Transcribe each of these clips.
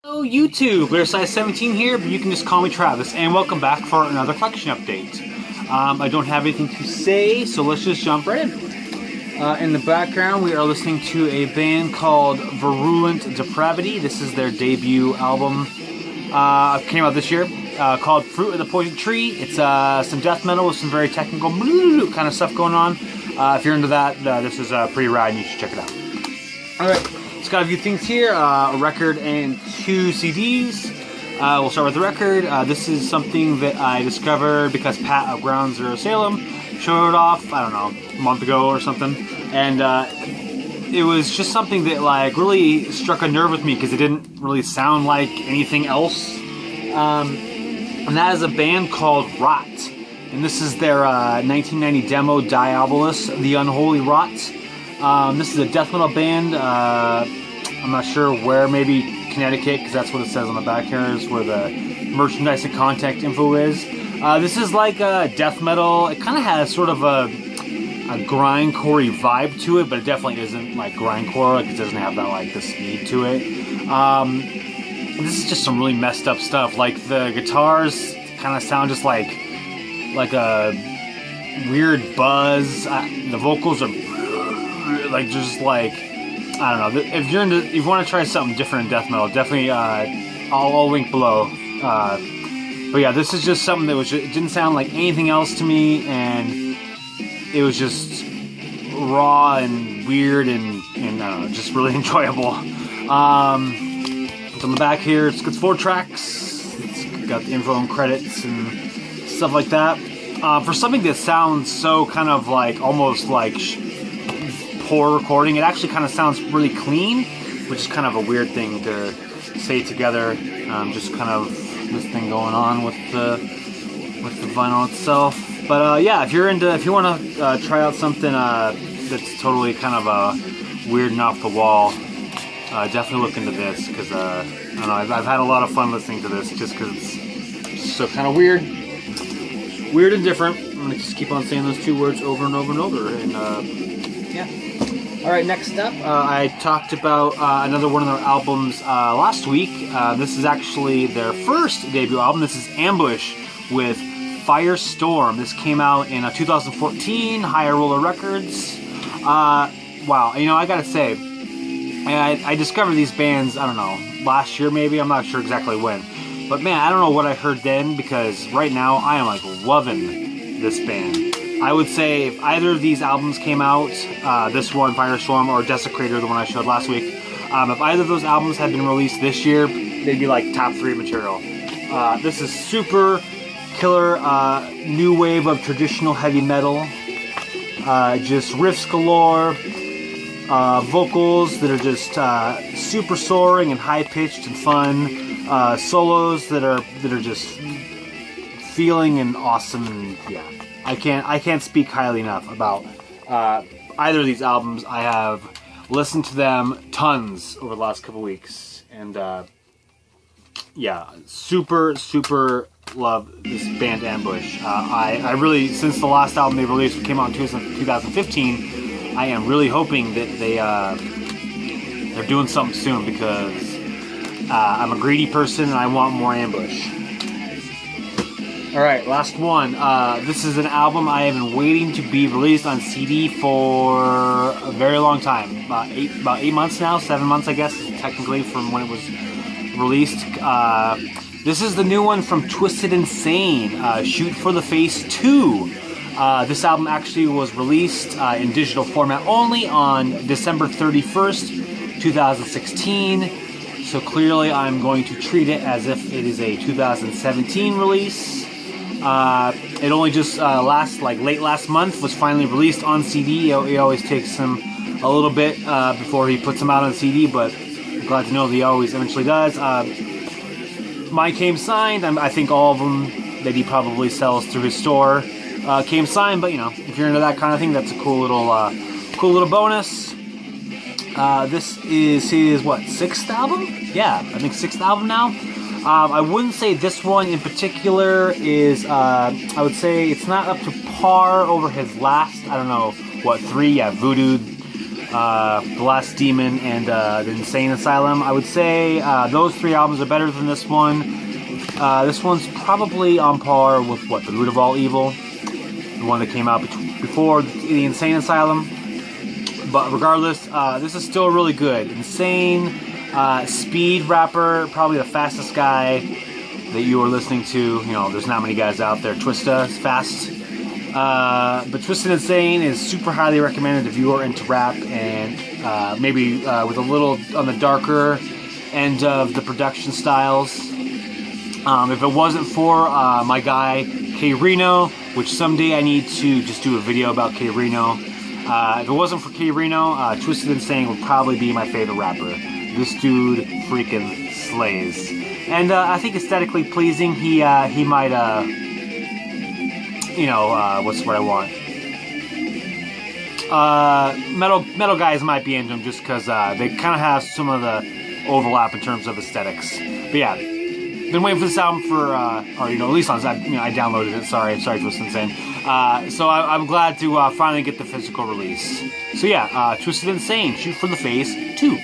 Hello YouTube, Size17 here, but you can just call me Travis, and welcome back for another collection update. I don't have anything to say, so let's just jump right in. In the background, we are listening to a band called Virulent Depravity. This is their debut album. Came out this year, called Fruit of the Poison Tree. It's some death metal with some very technical kind of stuff going on. If you're into that, this is pretty rad and you should check it out. Alright. It's got a few things here, a record and 2 CDs. We'll start with the record. This is something that I discovered because Pat of Ground Zero Salem showed it off, I don't know, a month ago or something. And it was just something that like really struck a nerve with me because it didn't really sound like anything else. And that is a band called Rot. And this is their 1990 demo, Diabolus, the Unholy Rot. This is a death metal band. I'm not sure where, maybe Connecticut, because that's what it says on the back here, is where the merchandise and contact info is. This is like death metal. It kind of has sort of a grindcore-y vibe to it, but it definitely isn't like grindcore. Like it doesn't have that like the speed to it. This is just some really messed up stuff. Like the guitars kind of sound just like a weird buzz. The vocals are like just like, I don't know. If you want to try something different in death metal, definitely I'll link below. But yeah, this is just something that it didn't sound like anything else to me, and it was just raw and weird and I don't know, just really enjoyable. On the back here, it's got 4 tracks. It's got the info and credits and stuff like that. For something that sounds so kind of like almost like poor recording, it actually kind of sounds really clean, which is kind of a weird thing to say together. Just kind of this thing going on with the vinyl itself. But yeah, if you want to try out something that's totally kind of weird and off the wall, definitely look into this, because I don't know, I've had a lot of fun listening to this just because it's so kind of weird and different. I'm gonna just keep on saying those 2 words over and over and over, and yeah. Alright, next up, I talked about another one of their albums last week. This is actually their first debut album. This is Ambush with Firestorm. This came out in 2014, Higher Roller Records. Wow, you know, I gotta say, I discovered these bands, I don't know, last year maybe, I'm not sure exactly when. But man, I don't know what I heard then, because right now I am like loving this band. I would say if either of these albums came out, this one, Firestorm, or Desecrator, the one I showed last week, if either of those albums had been released this year, they'd be like top 3 material. This is super killer, new wave of traditional heavy metal. Just riffs galore, vocals that are just super soaring and high-pitched and fun, solos that are just feeling and awesome, and yeah. I can't speak highly enough about either of these albums. I have listened to them tons over the last couple weeks, and yeah, super love this band Ambush. I really, since the last album they released came out in 2015, I am really hoping that they're doing something soon, because I'm a greedy person and I want more Ambush. Alright, last one. This is an album I have been waiting to be released on CD for a very long time. About 8 months now, 7 months I guess, technically, from when it was released. This is the new one from Twisted Insane, Shoot for the Face 2. This album actually was released in digital format only on December 31st, 2016. So clearly I'm going to treat it as if it is a 2017 release. It only just late last month was finally released on CD. It always takes him a little bit before he puts them out on CD, but I'm glad to know that he always eventually does. Mine came signed. I think all of them that he probably sells through his store came signed, but you know, if you're into that kind of thing, that's a cool little bonus. This is his, what, 6th album? Yeah, I think 6th album now. I wouldn't say this one in particular is, I would say it's not up to par over his last, I don't know, what, 3? Yeah, Voodoo, The Last Demon, and The Insane Asylum. I would say those 3 albums are better than this one. This one's probably on par with, what, The Root of All Evil? The one that came out before The Insane Asylum. But regardless, this is still really good. Insane, speed rapper, probably the fastest guy that you are listening to. You know, there's not many guys out there. Twista is fast. But Twisted Insane is super highly recommended if you are into rap and maybe with a little on the darker end of the production styles. If it wasn't for my guy K-Rino, which someday I need to just do a video about K-Rino. If it wasn't for K-Rino, Twisted Insane would probably be my favorite rapper. This dude freaking slays. And I think aesthetically pleasing, he might, you know, what's what I want? Metal guys might be into him just because they kind of have some of the overlap in terms of aesthetics. But yeah, been waiting for this album for, or you know, at least on, I downloaded it. Sorry, Twisted Insane. So I'm glad to finally get the physical release. So yeah, Twisted Insane, Shoot for the Face 2.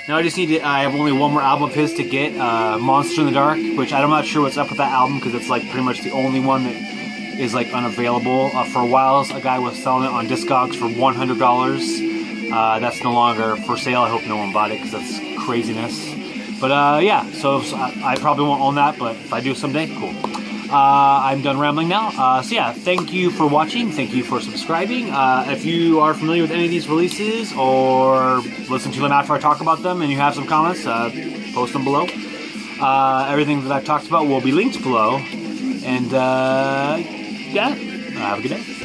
Now I just need to, I have only one more album of his to get, Monster in the Dark, which I'm not sure what's up with that album because it's like pretty much the only one that is like unavailable. For a while, a guy was selling it on Discogs for $100. That's no longer for sale. I hope no one bought it because that's craziness. But yeah, so I probably won't own that, but if I do someday, cool. I'm done rambling now. So yeah, thank you for watching. Thank you for subscribing. If you are familiar with any of these releases or listen to them after I talk about them and you have some comments, post them below. Everything that I've talked about will be linked below. And yeah, have a good day.